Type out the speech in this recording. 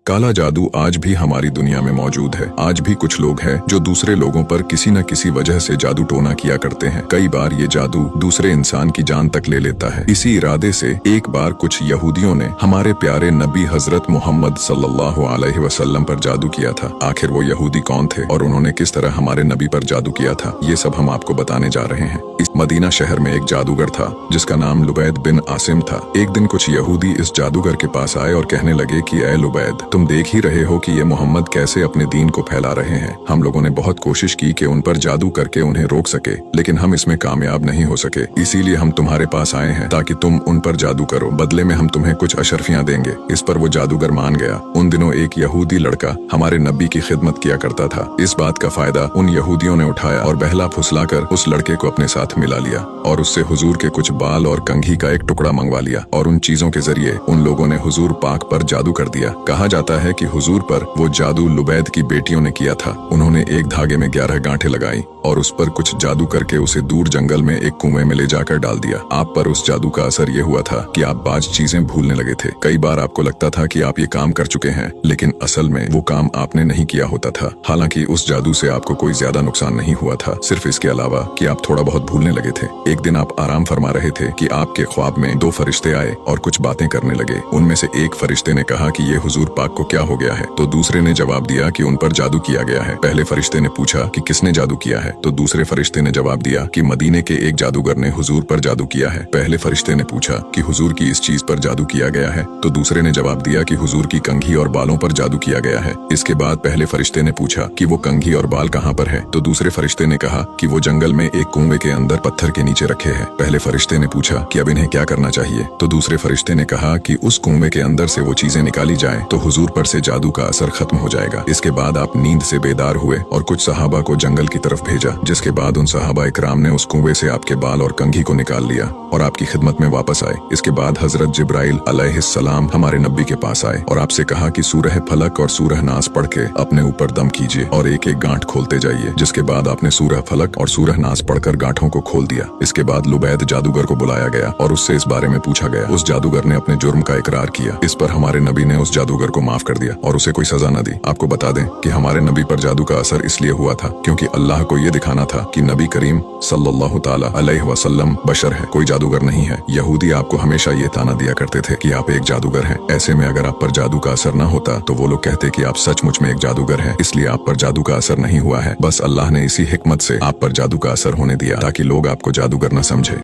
काला जादू आज भी हमारी दुनिया में मौजूद है। आज भी कुछ लोग हैं जो दूसरे लोगों पर किसी न किसी वजह से जादू टोना किया करते हैं। कई बार ये जादू दूसरे इंसान की जान तक ले लेता है। इसी इरादे से एक बार कुछ यहूदियों ने हमारे प्यारे नबी हजरत मोहम्मद सल्लल्लाहु अलैहि वसल्लम पर जादू किया था। आखिर वो यहूदी कौन थे और उन्होंने किस तरह हमारे नबी पर जादू किया था, ये सब हम आपको बताने जा रहे हैं। इस मदीना शहर में एक जादूगर था जिसका नाम लुबैद बिन आसिम था। एक दिन कुछ यहूदी इस जादूगर के पास आए और कहने लगे कि ऐ लुबैद, तुम देख ही रहे हो कि ये मोहम्मद कैसे अपने दीन को फैला रहे हैं। हम लोगों ने बहुत कोशिश की कि उन पर जादू करके उन्हें रोक सके, लेकिन हम इसमें कामयाब नहीं हो सके। इसीलिए हम तुम्हारे पास आए हैं ताकि तुम उन पर जादू करो। बदले में हम तुम्हें कुछ अशर्फियां देंगे। इस पर वो जादूगर मान गया। उन दिनों एक यहूदी लड़का हमारे नबी की खिदमत किया करता था। इस बात का फायदा उन यहूदियों ने उठाया और बहला फुसलाकर उस लड़के को अपने साथ मिला लिया और उससे हुजूर के कुछ बाल और कंघी का एक टुकड़ा मंगवा लिया और उन चीजों के जरिए उन लोगों ने हुजूर पाक पर जादू कर दिया। कहा जाता है कि हुजूर पर वो जादू लुबैद की बेटियों ने किया था। उन्होंने एक धागे में 11 गांठें लगाई और उस पर कुछ जादू करके उसे दूर जंगल में एक कुएं में ले जाकर डाल दिया। आप पर उस जादू का असर ये हुआ था कि आप बाज चीजें भूलने लगे थे। कई बार आपको लगता था कि आप ये काम कर चुके हैं, लेकिन असल में वो काम आपने नहीं किया होता था। हालांकि उस जादू से आपको कोई ज्यादा नुकसान नहीं हुआ था, सिर्फ इसके अलावा कि आप थोड़ा बहुत भूलने लगे थे। एक दिन आप आराम फरमा रहे थे कि आपके ख्वाब में 2 फरिश्ते आए और कुछ बातें करने लगे। उनमें से एक फरिश्ते ने कहा कि ये हुजूर पाक को क्या हो गया है, तो दूसरे ने जवाब दिया कि उन पर जादू किया गया है। पहले फरिश्ते ने पूछा कि किसने जादू किया है, तो दूसरे फरिश्ते ने जवाब दिया कि मदीने के एक जादूगर ने हुजूर पर जादू किया है। पहले फरिश्ते ने पूछा कि हुजूर की इस चीज पर जादू किया गया है, तो दूसरे ने जवाब दिया कि हुजूर की कंघी और बालों पर जादू किया गया है। इसके बाद पहले फरिश्ते ने पूछा कि वो कंघी और बाल कहाँ पर है, तो दूसरे फरिश्ते ने कहा कि वो जंगल में एक कुएं के अंदर पत्थर के नीचे रखे हैं। पहले फरिश्ते ने पूछा कि अब इन्हें क्या करना चाहिए, तो दूसरे फरिश्ते ने कहा कि उस कुएं के अंदर से वो चीजें निकाली जाएं तो हुजूर पर से जादू का असर खत्म हो जाएगा। इसके बाद आप नींद से बेदार हुए और कुछ सहाबा को जंगल की तरफ भेजा, जिसके बाद उन सहाबा इकराम ने उस कुएं से आपके बाल और कंघी को निकाल लिया और आपकी खिदमत में वापस आए। इसके बाद हजरत जिब्राइल अलैहिस्सलाम हमारे नबी के पास आए और आपसे कहा कि सूरह फलक और सूरह नास पढ़ के अपने ऊपर दम कीजिए और एक एक गांठ खोलते जाइए। जिसके बाद आपने सूरह फलक और सूरह नास पढ़कर गांठों को खोल दिया। इसके बाद लुबैद जादूगर को बुलाया गया और उससे इस बारे में पूछा गया। उस जादूगर ने अपने जुर्म का इकरार किया। इस पर हमारे नबी ने उस जादूगर को माफ कर दिया और उसे कोई सजा न दी। आपको बता दें कि हमारे नबी पर जादू का असर इसलिए हुआ था क्योंकि अल्लाह को ये दिखाना था कि नबी करीम सल्लल्लाहु ताला अलैहि वसल्लम बशर है, कोई जादूगर नहीं है। यहूदी आपको हमेशा ये ताना दिया करते थे कि आप एक जादूगर हैं। ऐसे में अगर आप पर जादू का असर न होता तो वो लोग कहते कि आप सचमुच में एक जादूगर हैं, इसलिए आप पर जादू का असर नहीं हुआ है। बस अल्लाह ने इसी हिकमत से आप पर जादू का असर होने दिया ताकि लोग आपको जादूगर न समझे।